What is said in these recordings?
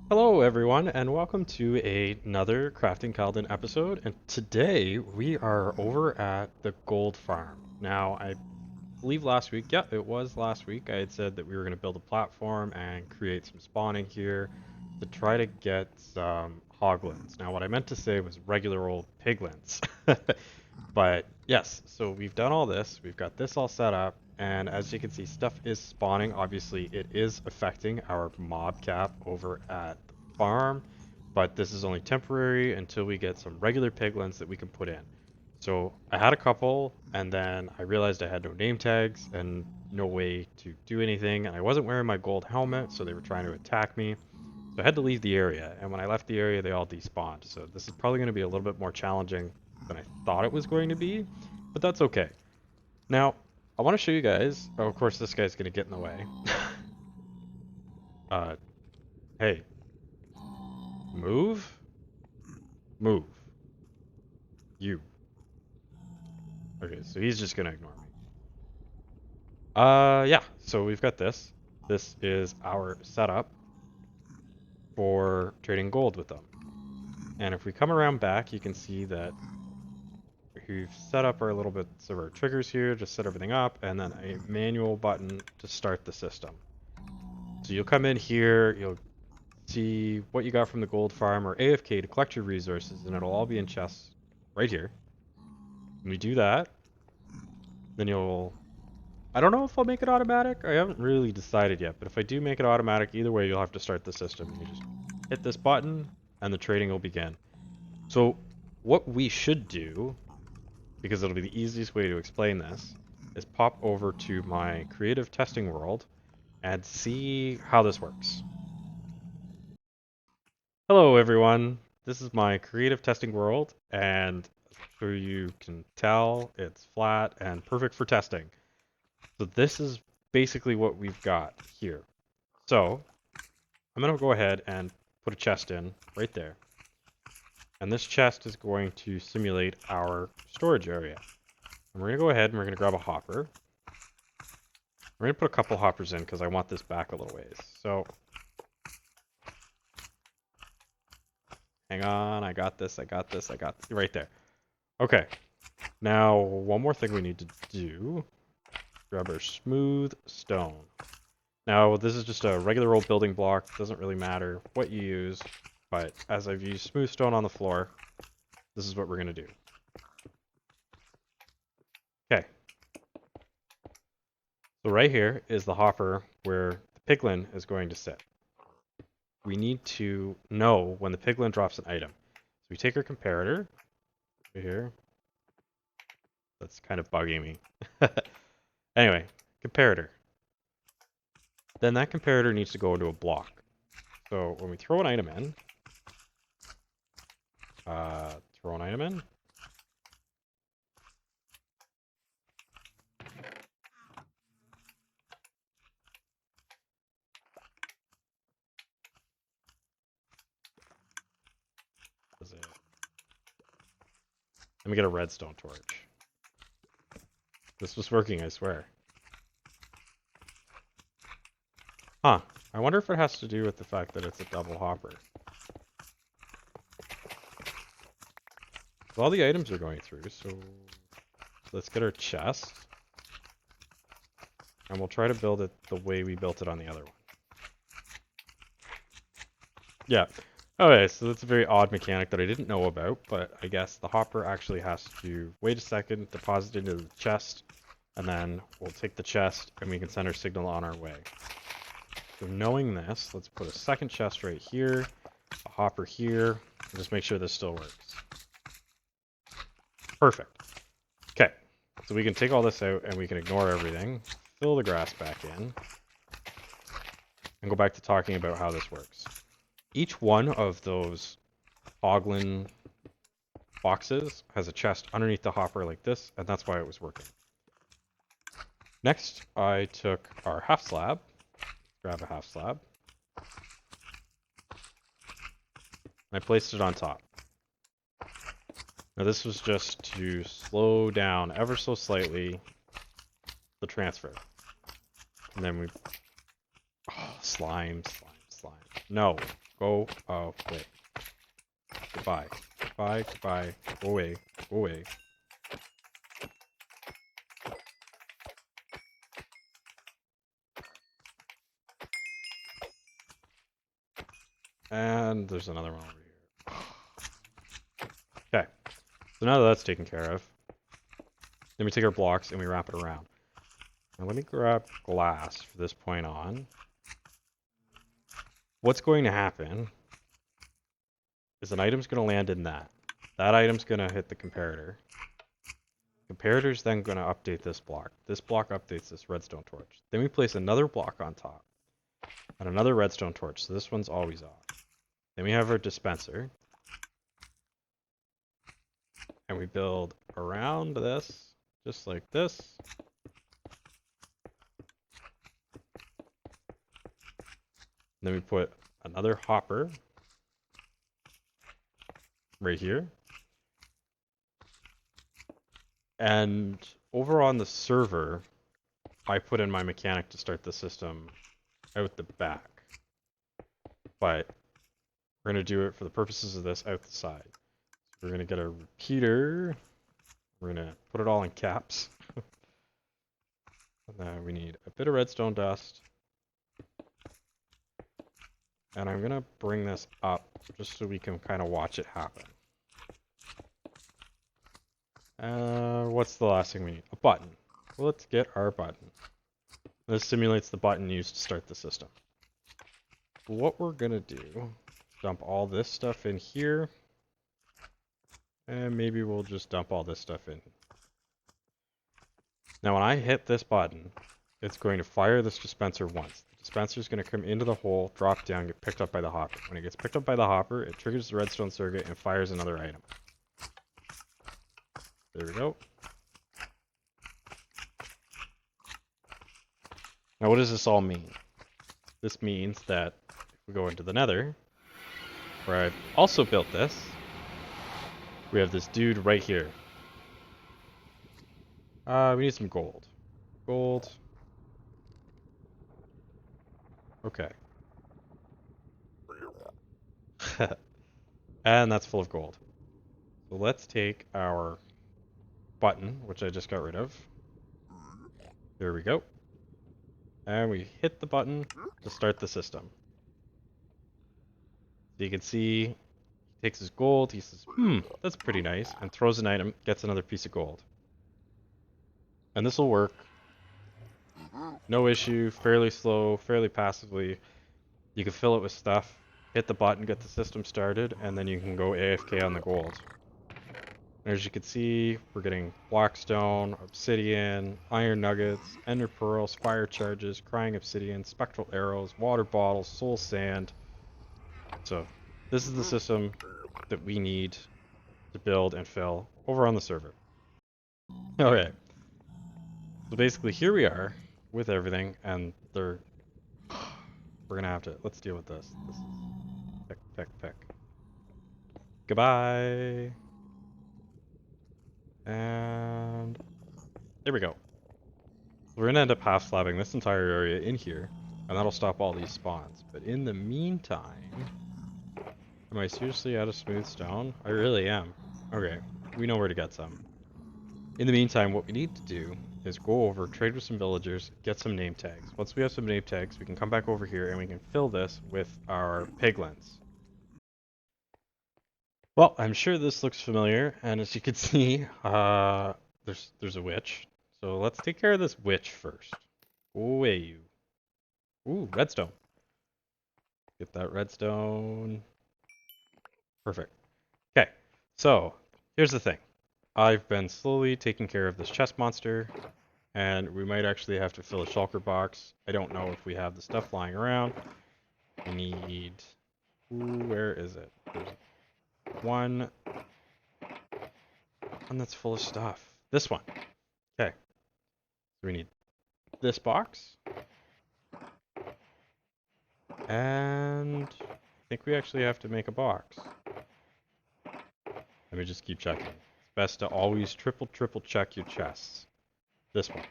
Hello, everyone, and welcome to another Crafting Khalden episode. And today we are over at the gold farm. Now, I believe last week, yeah, it was last week, I had said that we were going to build a platform and create some spawning here to try to get some hoglins. Now, what I meant to say was regular old piglins. But yes, so we've done all this, we've got this all set up, and as you can see, stuff is spawning. Obviously, it is affecting our mob cap over at the farm, but this is only temporary until we get some regular piglins that we can put in. So I had a couple, and then I realized I had no name tags and no way to do anything, and I wasn't wearing my gold helmet, so they were trying to attack me. So I had to leave the area, and when I left the area, they all despawned. So this is probably going to be a little bit more challenging than I thought it was going to be, but that's okay. Now, I want to show you guys. Oh, of course, this guy's going to get in the way. uh, hey, move, move, you. Okay, so he's just going to ignore me. Yeah. So we've got this. This is our setup for trading gold with them. And if we come around back, you can see that we've set up our little bits of our triggers here, just set everything up, and then a manual button to start the system. So you'll come in here, you'll see what you got from the gold farm or AFK to collect your resources, and it'll all be in chests right here. When we do that, then you'll... I don't know if I'll make it automatic. I haven't really decided yet, but if I do make it automatic, either way, you'll have to start the system. You just hit this button, and the trading will begin. So what we should do, because it'll be the easiest way to explain this, is pop over to my creative testing world and see how this works. Hello everyone, this is my creative testing world, and I'm sure you can tell it's flat and perfect for testing. So this is basically what we've got here. So I'm going to go ahead and put a chest in right there. And this chest is going to simulate our storage area. And we're going to go ahead and we're going to grab a hopper. We're going to put a couple hoppers in because I want this back a little ways. So hang on, I got this, right there. Okay, now one more thing we need to do. Grab our smooth stone. Now this is just a regular old building block, doesn't really matter what you use, but as I've used smooth stone on the floor, this is what we're going to do. Okay, so right here is the hopper where the piglin is going to sit. We need to know when the piglin drops an item. So we take our comparator over here. That's kind of bugging me. Anyway, comparator. Then that comparator needs to go into a block. So when we throw an item in, throw an item in. Let me get a redstone torch. This was working, I swear. Huh. I wonder if it has to do with the fact that it's a double hopper. So all the items are going through, so let's get our chest. And we'll try to build it the way we built it on the other one. Yeah. Okay, so that's a very odd mechanic that I didn't know about, but I guess the hopper actually has to wait a second, deposit it into the chest, and then we'll take the chest and we can send our signal on our way. So knowing this, let's put a second chest right here, a hopper here, and just make sure this still works. Perfect. Okay, so we can take all this out and we can ignore everything, fill the grass back in, and go back to talking about how this works. Each one of those hoglin boxes has a chest underneath the hopper like this, and that's why it was working. Next, I took our half slab, grab a half slab, and I placed it on top. Now this was just to slow down ever so slightly the transfer. And then we... Oh, slime. No. Go away. Goodbye. Goodbye, goodbye. Go away. Go away. And there's another one over here. Okay. So now that that's taken care of, then we take our blocks and we wrap it around. Now let me grab glass for this point on. What's going to happen is an item's going to land in that. That item's going to hit the comparator. Comparator's then going to update this block. This block updates this redstone torch. Then we place another block on top and another redstone torch. So this one's always off. Then we have our dispenser. And we build around this, just like this. Then we put another hopper right here. And over on the server, I put in my mechanic to start the system out the back. But we're going to do it for the purposes of this out the side. So we're going to get a repeater. We're going to put it all in caps. And then we need a bit of redstone dust. And I'm going to bring this up just so we can kind of watch it happen. What's the last thing we need? A button. Well, let's get our button. This simulates the button used to start the system. What we're going to do, dump all this stuff in here. And maybe we'll just dump all this stuff in. Now when I hit this button, it's going to fire this dispenser once. The dispenser is going to come into the hole, drop down, get picked up by the hopper. When it gets picked up by the hopper, it triggers the redstone circuit and fires another item. There we go. Now what does this all mean? This means that if we go into the nether, where I've also built this, we have this dude right here. We need some gold. Gold. Okay. And that's full of gold. So let's take our button, which I just got rid of. There we go. And we hit the button to start the system. So you can see, he takes his gold, he says, that's pretty nice, and throws an item, gets another piece of gold. And this will work. No issue, fairly slow, fairly passively. You can fill it with stuff, hit the button, get the system started, and then you can go AFK on the gold. And as you can see, we're getting blackstone, obsidian, iron nuggets, ender pearls, fire charges, crying obsidian, spectral arrows, water bottles, soul sand. So this is the system that we need to build and fill over on the server. Okay. So basically here we are with everything, and we're gonna have to, let's deal with this. This is pick. Goodbye. And there we go. We're gonna end up half slabbing this entire area in here, and that'll stop all these spawns. But in the meantime, am I seriously out of smooth stone? I really am. Okay, we know where to get some. In the meantime, what we need to do is go over, trade with some villagers, get some name tags. Once we have some name tags, we can come back over here and we can fill this with our piglins. Well, I'm sure this looks familiar, and as you can see, there's a witch. So let's take care of this witch first. Go away, you. Ooh, redstone. Get that redstone. Perfect. Okay, so here's the thing. I've been slowly taking care of this chest monster, and we might actually have to fill a shulker box. I don't know if we have the stuff lying around. We need... Ooh, where is it? There's one that's full of stuff. This one. Okay. So we need this box. And I think we actually have to make a box. Let me just keep checking. It's best to always triple check your chests. This one.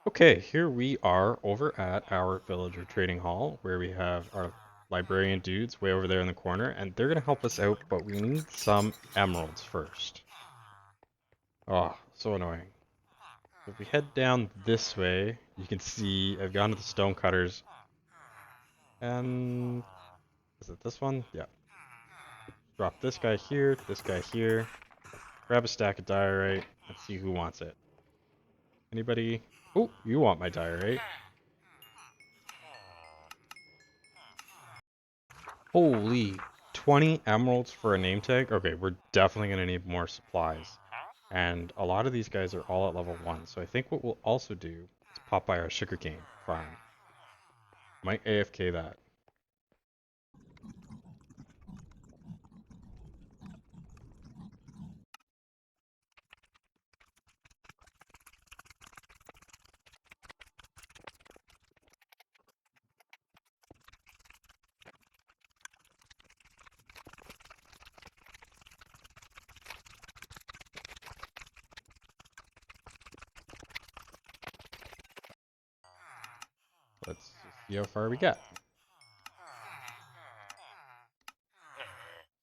Okay, here we are over at our villager trading hall, where we have our librarian dudes way over there in the corner, and they're gonna help us out, but we need some emeralds first. Oh, so annoying. If we head down this way, you can see I've gone to the stone cutters. And is it this one? Yeah. Drop this guy here, this guy here. Grab a stack of diorite. Let's see who wants it. Anybody? Oh, you want my diorite. Holy, 20 emeralds for a name tag? Okay, we're definitely going to need more supplies. And a lot of these guys are all at level 1, so I think what we'll also do is pop by our sugarcane farm. Might AFK that. Let's see how far we get.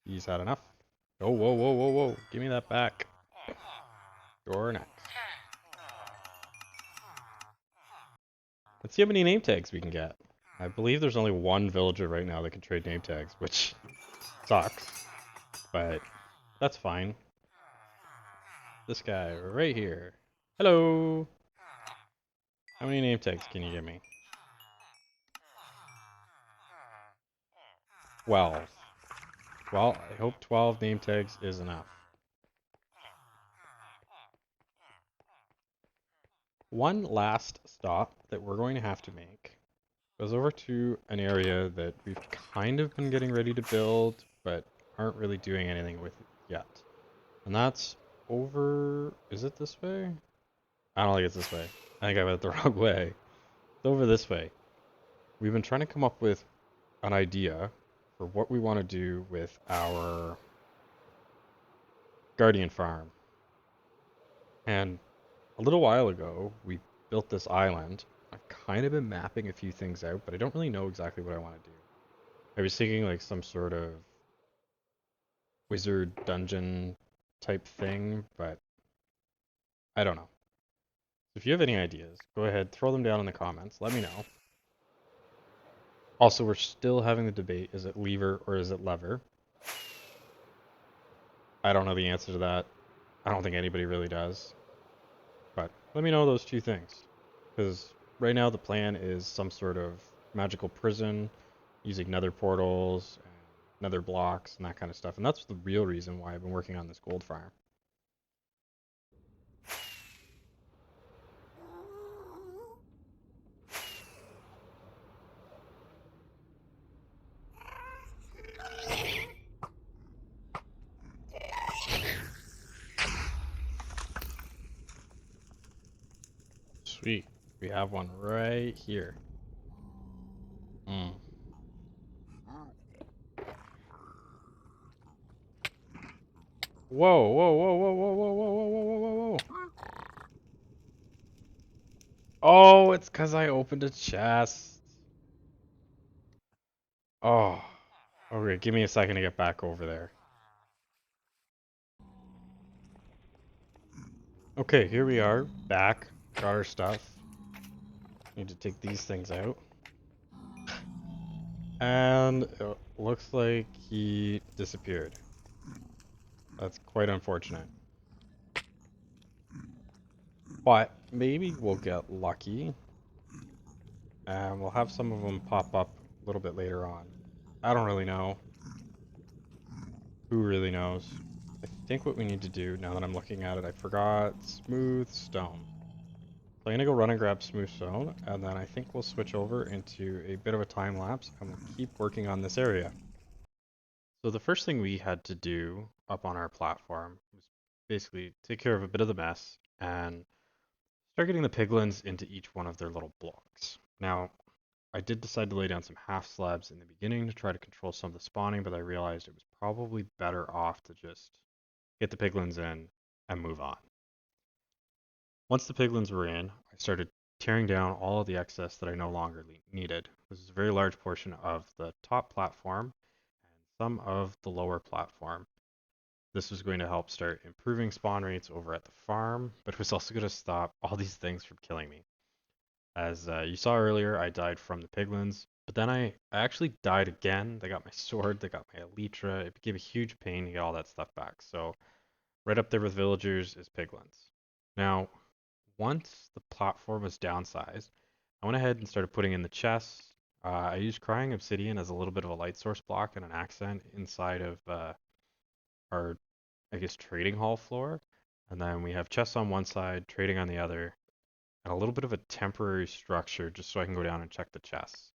He's had enough. Oh, whoa, whoa, whoa, whoa. Give me that back. You're next. Let's see how many name tags we can get. I believe there's only one villager right now that can trade name tags, which sucks, but that's fine. This guy right here. Hello. How many name tags can you give me? 12. Well, I hope 12 name tags is enough. One last stop that we're going to have to make goes over to an area that we've kind of been getting ready to build, but aren't really doing anything with it yet. And that's over... Is it this way? I don't think it's this way. I think I went the wrong way. It's over this way. We've been trying to come up with an idea for what we want to do with our guardian farm. And a little while ago, we built this island. I've kind of been mapping a few things out, but I don't really know exactly what I want to do. I was thinking like some sort of wizard dungeon type thing, but I don't know. If you have any ideas, go ahead, throw them down in the comments. Let me know. Also, we're still having the debate, is it lever or is it lever? I don't know the answer to that. I don't think anybody really does. But let me know those two things. Because right now the plan is some sort of magical prison using nether portals and nether blocks and that kind of stuff. And that's the real reason why I've been working on this gold farm. Sweet. We have one right here. Mm. Whoa, whoa, whoa, whoa, whoa, whoa, whoa, whoa, whoa, whoa, whoa. Oh, it's because I opened a chest. Oh. Okay, give me a second to get back over there. Okay, here we are, back. Got our stuff. Need to take these things out. And it looks like he disappeared. That's quite unfortunate. But maybe we'll get lucky. And we'll have some of them pop up a little bit later on. I don't really know. Who really knows? I think what we need to do, now that I'm looking at it, I forgot smooth stone. So I'm gonna go run and grab smooth stone, and then I think we'll switch over into a bit of a time lapse, and we'll keep working on this area. So the first thing we had to do up on our platform was basically take care of a bit of the mess and start getting the piglins into each one of their little blocks. Now, I did decide to lay down some half slabs in the beginning to try to control some of the spawning, but I realized it was probably better off to just get the piglins in and move on. Once the piglins were in, I started tearing down all of the excess that I no longer needed. This is a very large portion of the top platform and some of the lower platform. This was going to help start improving spawn rates over at the farm, but it was also going to stop all these things from killing me. As you saw earlier, I died from the piglins, but then I actually died again. They got my sword, they got my elytra. It became a huge pain to get all that stuff back. So right up there with villagers is piglins. Now, once the platform was downsized, I went ahead and started putting in the chests. I used crying obsidian as a little bit of a light source block and an accent inside of our, I guess, trading hall floor. And then we have chests on one side, trading on the other, and a little bit of a temporary structure just so I can go down and check the chests.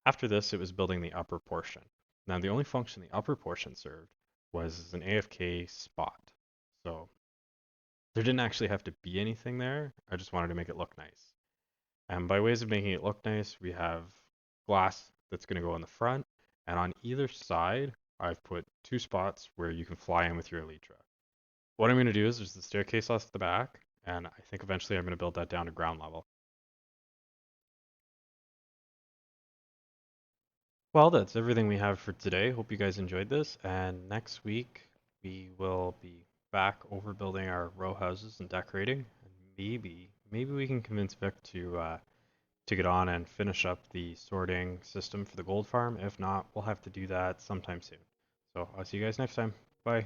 After this, it was building the upper portion. Now, the only function the upper portion served was as an AFK spot. So there didn't actually have to be anything there. I just wanted to make it look nice. And by ways of making it look nice, we have glass that's going to go in the front, and on either side, I've put two spots where you can fly in with your elytra. What I'm going to do is there's the staircase off the back, and I think eventually I'm going to build that down to ground level. Well, that's everything we have for today. Hope you guys enjoyed this, and next week we will be back overbuilding our row houses and decorating. And maybe we can convince Vic to get on and finish up the sorting system for the gold farm. If not, we'll have to do that sometime soon. So I'll see you guys next time. Bye.